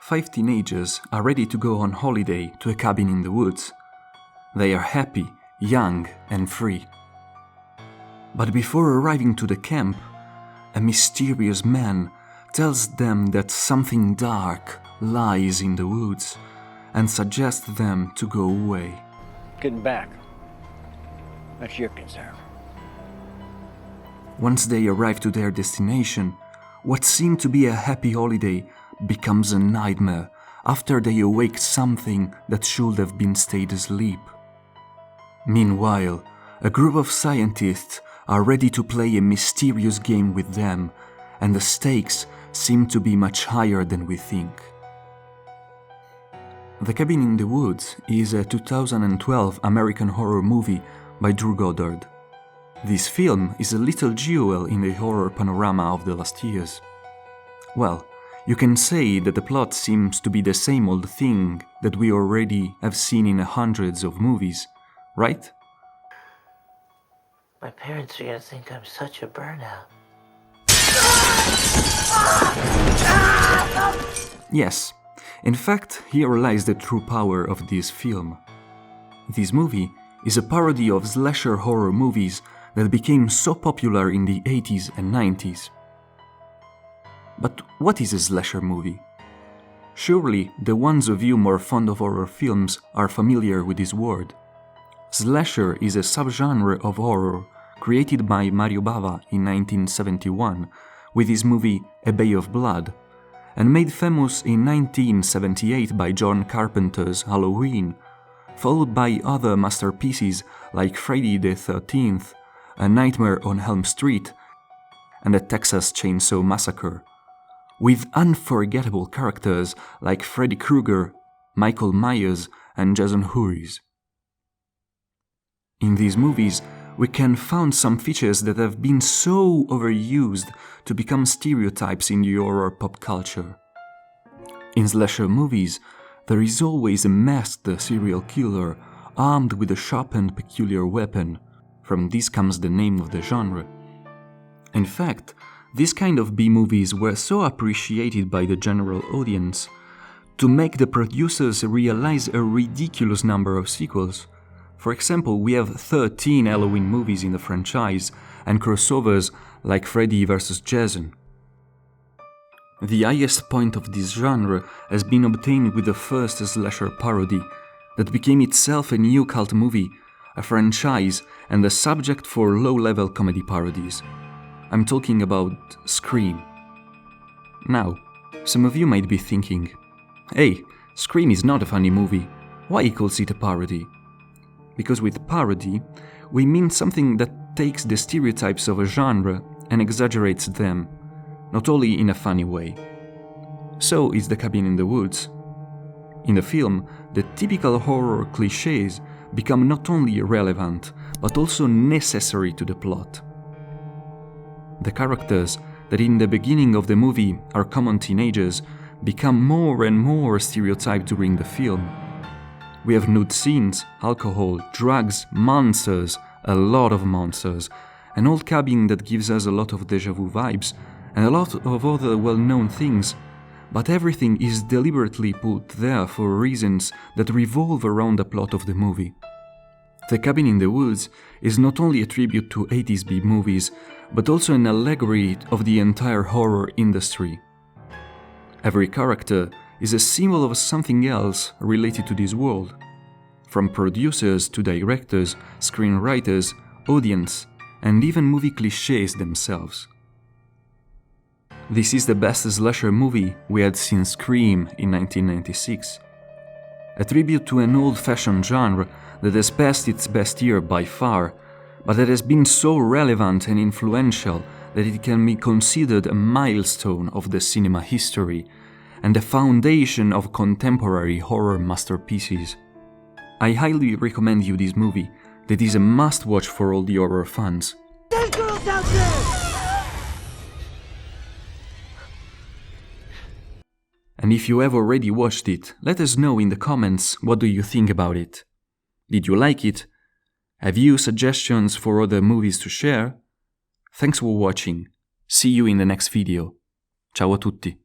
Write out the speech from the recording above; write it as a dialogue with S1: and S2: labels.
S1: 5 teenagers are ready to go on holiday to a cabin in the woods. They are happy, young, and free. But before arriving to the camp, a mysterious man tells them that something dark lies in the woods and suggests them to go away.
S2: Getting back. That's your concern.
S1: Once they arrive to their destination, what seemed to be a happy holiday becomes a nightmare after they awake something that should have been stayed asleep. Meanwhile, a group of scientists are ready to play a mysterious game with them, and the stakes seem to be much higher than we think. The Cabin in the Woods is a 2012 American horror movie by Drew Goddard. This film is a little jewel in the horror panorama of the last years. Well, you can say that the plot seems to be the same old thing that we already have seen in hundreds of movies, right?
S3: My parents are gonna think I'm such a burnout.
S1: Yes, in fact, here lies the true power of this film. This movie is a parody of slasher horror movies that became so popular in the 80s and 90s. But what is a slasher movie? Surely the ones of you more fond of horror films are familiar with this word. Slasher is a subgenre of horror created by Mario Bava in 1971 with his movie A Bay of Blood, and made famous in 1978 by John Carpenter's Halloween, followed by other masterpieces like Friday the 13th, A Nightmare on Elm Street, and the Texas Chainsaw Massacre, with unforgettable characters like Freddy Krueger, Michael Myers, and Jason Whoores. In these movies, we can find some features that have been so overused to become stereotypes in the horror pop culture. In slasher movies, there is always a masked serial killer armed with a sharp and peculiar weapon. From this comes the name of the genre. In fact, these kind of B-movies were so appreciated by the general audience to make the producers realize a ridiculous number of sequels. For example, we have 13 Halloween movies in the franchise and crossovers like Freddy vs. Jason. The highest point of this genre has been obtained with the first slasher parody, that became itself a new cult movie, a franchise, and a subject for low-level comedy parodies. I'm talking about Scream. Now, some of you might be thinking, hey, Scream is not a funny movie, why he calls it a parody? Because with parody, we mean something that takes the stereotypes of a genre and exaggerates them, not only in a funny way. So is The Cabin in the Woods. In the film, the typical horror clichés become not only irrelevant, but also necessary to the plot. The characters that in the beginning of the movie are common teenagers become more and more stereotyped during the film. We have nude scenes, alcohol, drugs, monsters, a lot of monsters, an old cabin that gives us a lot of déjà vu vibes, and a lot of other well-known things, but everything is deliberately put there for reasons that revolve around the plot of the movie. The Cabin in the Woods is not only a tribute to 80s B-movies, but also an allegory of the entire horror industry. Every character is a symbol of something else related to this world, from producers to directors, screenwriters, audience, and even movie clichés themselves. This is the best slasher movie we had since Scream in 1996. A tribute to an old-fashioned genre that has passed its best year by far, but that has been so relevant and influential that it can be considered a milestone of the cinema history and the foundation of contemporary horror masterpieces. I highly recommend you this movie, that is a must-watch for all the horror fans.
S4: There's girls out there!
S1: And if you have already watched it, let us know in the comments what do you think about it. Did you like it? Have you suggestions for other movies to share? Thanks for watching. See you in the next video. Ciao a tutti.